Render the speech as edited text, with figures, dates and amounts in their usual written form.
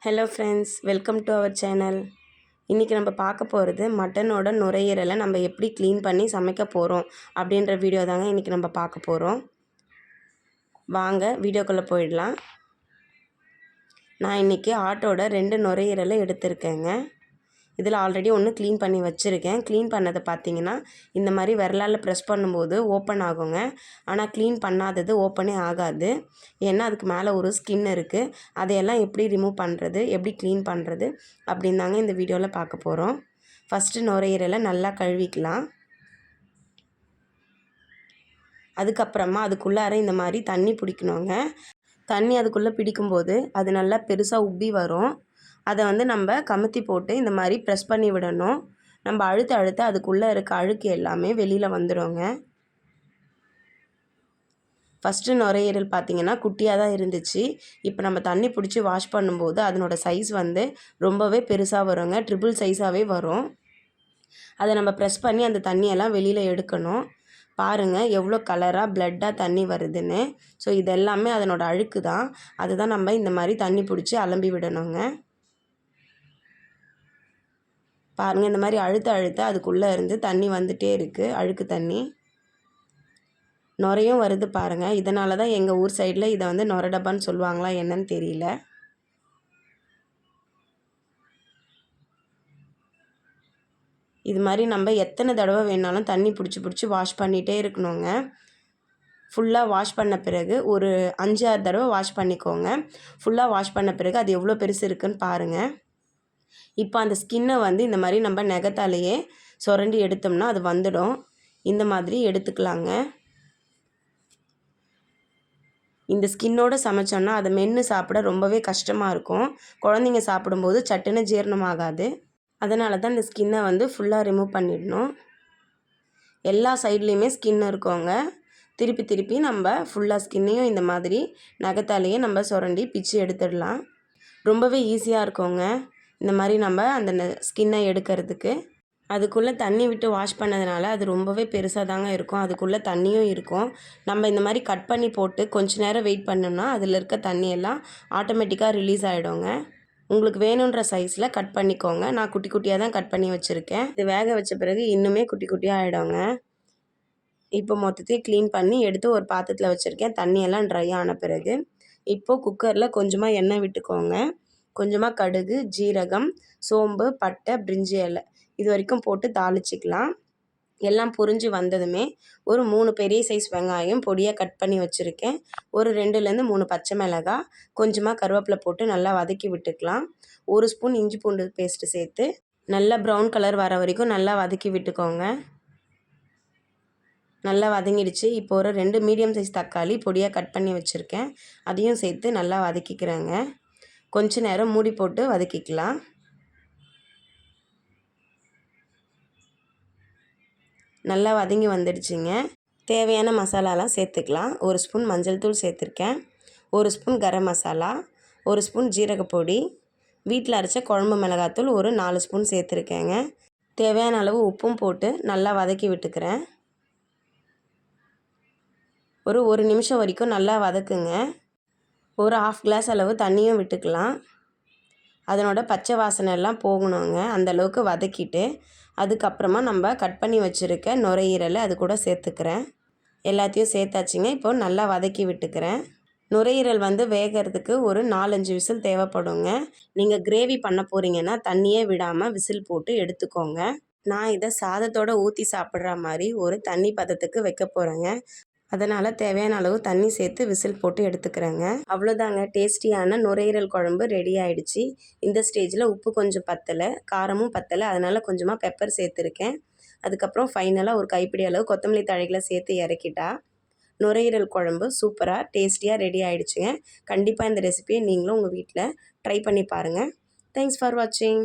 Hello friends, welcome to our channel. இன்றைக்கி நம்ம பார்க்க போகிறது மட்டனோட நுரையீரலை நம்ம எப்படி க்ளீன் பண்ணி சமைக்க போகிறோம் அப்படின்ற வீடியோ தாங்க இன்றைக்கி நம்ம பார்க்க போகிறோம். வாங்க வீடியோக்குள்ளே போயிடலாம். நான் இன்றைக்கி ஆட்டோட 2 நுரையீரலை எடுத்திருக்கேங்க. இதில் ஆல்ரெடி ஒன்று க்ளீன் பண்ணி வச்சுருக்கேன். க்ளீன் பண்ணதை பார்த்தீங்கன்னா இந்த மாதிரி விரலால் ப்ரெஸ் பண்ணும்போது ஓப்பன் ஆகுங்க. ஆனால் க்ளீன் பண்ணாதது ஓப்பனே ஆகாது. ஏன்னா அதுக்கு மேலே ஒரு ஸ்கின் இருக்குது. அதையெல்லாம் எப்படி ரிமூவ் பண்ணுறது, எப்படி க்ளீன் பண்ணுறது அப்படின்னு தாங்க இந்த வீடியோவில் பார்க்க போகிறோம். ஃபஸ்ட்டு நுரையீரலை நல்லா கழுவிக்கலாம். அதுக்கப்புறமா அதுக்குள்ளார இந்த மாதிரி தண்ணி பிடிக்கணுங்க. தண்ணி அதுக்குள்ளே பிடிக்கும்போது அது நல்லா பெருசாக உப்பி வரும். அதை நம்ம கமுத்தி போட்டு இந்த மாதிரி ப்ரெஸ் பண்ணி விடணும். நம்ம அழுத்த அதுக்குள்ளே இருக்க அழுக்கு எல்லாமே வெளியில் வந்துடுங்க. ஃபஸ்ட்டு நுரையீரல் பார்த்திங்கன்னா குட்டியாக தான் இருந்துச்சு. இப்போ நம்ம தண்ணி பிடிச்சி வாஷ் பண்ணும்போது அதனோட சைஸ் ரொம்பவே பெருசாக வருங்க. ட்ரிபிள் சைஸாகவே வரும். அதை நம்ம ப்ரெஸ் பண்ணி அந்த தண்ணியெல்லாம் வெளியில் எடுக்கணும். பாருங்கள் எவ்வளோ கலராக ப்ளட்டாக தண்ணி வருதுன்னு. ஸோ இதெல்லாமே அதனோட அழுக்கு தான். அதுதான் நம்ம இந்த மாதிரி தண்ணி பிடிச்சி அலம்பி விடணுங்க. பாருங்கள், இந்த மாதிரி அழுத்த அதுக்குள்ளே இருந்து தண்ணி வந்துகிட்டே இருக்குது, அழுக்கு தண்ணி. நுரையும் வருது பாருங்கள். இதனால தான் எங்கள் ஊர் சைடில் இதை நுரை டப்பான்னு சொல்லுவாங்களா என்னன்னு தெரியல. இது மாதிரி நம்ம எத்தனை தடவை வேணாலும் தண்ணி பிடிச்சி வாஷ் பண்ணிகிட்டே இருக்கணுங்க. ஃபுல்லாக வாஷ் பண்ண பிறகு ஒரு 5-6 தடவை வாஷ் பண்ணிக்கோங்க. ஃபுல்லாக வாஷ் பண்ண பிறகு அது எவ்வளோ பெருசு இருக்குதுன்னு பாருங்கள். இப்போ அந்த ஸ்கின்னை இந்த மாதிரி நம்ம நகத்தாலேயே சுரண்டி எடுத்தோம்னா அது வந்துடும். இந்த மாதிரி எடுத்துக்கலாங்க. இந்த ஸ்கின்னோடு சமைச்சோன்னா அதை மென்று சாப்பிட ரொம்பவே கஷ்டமாக இருக்கும். குழந்தைங்க சாப்பிடும்போது சட்டுன்னு ஜீரணமாகாது. அதனால தான் இந்த ஸ்கின்னை ஃபுல்லாக ரிமூவ் பண்ணிடணும். எல்லா சைட்லேயுமே ஸ்கின் இருக்கோங்க. திருப்பி நம்ம ஃபுல்லாக ஸ்கின்னையும் இந்த மாதிரி நகத்தாலேயே நம்ம சுரண்டி பிச்சு எடுத்துடலாம். ரொம்பவே ஈஸியாக இருக்கோங்க இந்த மாதிரி நம்ம அந்த ஸ்கின்னை எடுக்கிறதுக்கு. அதுக்குள்ளே தண்ணி விட்டு வாஷ் பண்ணதுனால அது ரொம்பவே பெருசாக தாங்க இருக்கும். அதுக்குள்ளே தண்ணியும் இருக்கும். நம்ம இந்த மாதிரி கட் பண்ணி போட்டு கொஞ்ச நேரம் வெயிட் பண்ணோம்னா அதில் இருக்க தண்ணியெல்லாம் ஆட்டோமேட்டிக்காக ரிலீஸ் ஆகிடுங்க. உங்களுக்கு வேணுன்ற சைஸில் கட் பண்ணிக்கோங்க. நான் குட்டி குட்டியாக தான் கட் பண்ணி வச்சுருக்கேன். இது வேக வச்ச பிறகு இன்னுமே குட்டி குட்டியாக ஆகிடுங்க. இப்போ மொத்தத்தையும் க்ளீன் பண்ணி எடுத்து ஒரு பாத்திரத்தில் வச்சுருக்கேன். தண்ணியெல்லாம் ட்ரை ஆன பிறகு இப்போது குக்கரில் கொஞ்சமாக எண்ணெய் விட்டுக்கோங்க. கொஞ்சமாக கடுகு, ஜீரகம், சோம்பு, பட்டை, பிரிஞ்சி இலை இது வரைக்கும் போட்டு தாளிச்சிக்கலாம். எல்லாம் பொரிஞ்சு வந்ததுமே ஒரு 3 பெரிய சைஸ் வெங்காயம் பொடியாக கட் பண்ணி வச்சுருக்கேன். ஒரு 2லேருந்து 3 பச்சை மிளகாய், கொஞ்சமாக கருவேப்பிலை போட்டு நல்லா வதக்கி விட்டுக்கலாம். 1 ஸ்பூன் இஞ்சி பூண்டு பேஸ்ட்டு சேர்த்து நல்லா ப்ரௌன் கலர் வர வரைக்கும் நல்லா வதக்கி விட்டுக்கோங்க. நல்லா வதங்கிடுச்சு. இப்போ ஒரு 2 மீடியம் சைஸ் தக்காளி பொடியாக கட் பண்ணி வச்சுருக்கேன். அதையும் சேர்த்து நல்லா வதக்கிக்கிறேங்க. கொஞ்ச நேரம் மூடி போட்டு வதக்கிக்கலாம். நல்லா வதங்கி வந்துடுச்சுங்க. தேவையான மசாலாலாம் சேர்த்துக்கலாம். 1 ஸ்பூன் மஞ்சள் தூள் சேர்த்துருக்கேன். 1 ஸ்பூன் கரம் மசாலா, 1 ஸ்பூன் ஜீரகப்பொடி, வீட்டில் அரைச்ச குழம்பு மிளகாத்தூள் ஒரு 4 ஸ்பூன் சேர்த்துருக்கேங்க. தேவையான அளவு உப்பும் போட்டு நல்லா வதக்கி விட்டுக்கிறேன். ஒரு 1 நிமிஷம் வரைக்கும் நல்லா வதக்குங்க. ஒரு 1/2 கிளாஸ் அளவு தண்ணியும் விட்டுக்கலாம். அதனோட பச்சை வாசனை எல்லாம் போகணுங்க. அந்தளவுக்கு வதக்கிட்டு அதுக்கப்புறமா நம்ம கட் பண்ணி வச்சுருக்க நுரையீரலை அது கூட சேர்த்துக்கிறேன். எல்லாத்தையும் சேர்த்தாச்சுங்க. இப்போது நல்லா வதக்கி விட்டுக்கிறேன். நுரையீரல் வேகிறதுக்கு ஒரு 4-5 விசில் தேவைப்படுங்க. நீங்கள் கிரேவி பண்ண போகிறீங்கன்னா தண்ணியே விடாமல் விசில் போட்டு எடுத்துக்கோங்க. நான் இதை சாதத்தோடு ஊற்றி சாப்பிட்ற மாதிரி ஒரு தண்ணி பதத்துக்கு வைக்க போகிறேங்க. அதனால் தேவையான அளவு தண்ணி சேர்த்து விசில் போட்டு எடுத்துக்கிறேங்க. அவ்வளோதாங்க, டேஸ்டியான நுரையீரல் குழம்பு ரெடி ஆகிடுச்சு. இந்த ஸ்டேஜில் உப்பு கொஞ்சம் பத்தலை, காரமும் பத்தலை. அதனால் கொஞ்சமாக பெப்பர் சேர்த்துருக்கேன். அதுக்கப்புறம் ஃபைனலாக ஒரு கைப்பிடி அளவு கொத்தமல்லி தழைகளை சேர்த்து இறக்கிட்டா நுரையீரல் குழம்பு சூப்பராக டேஸ்டியாக ரெடி ஆகிடுச்சுங்க. கண்டிப்பாக இந்த ரெசிபியை நீங்களும் உங்கள் வீட்டில் ட்ரை பண்ணி பாருங்கள். தேங்க்ஸ் ஃபார் வாட்சிங்.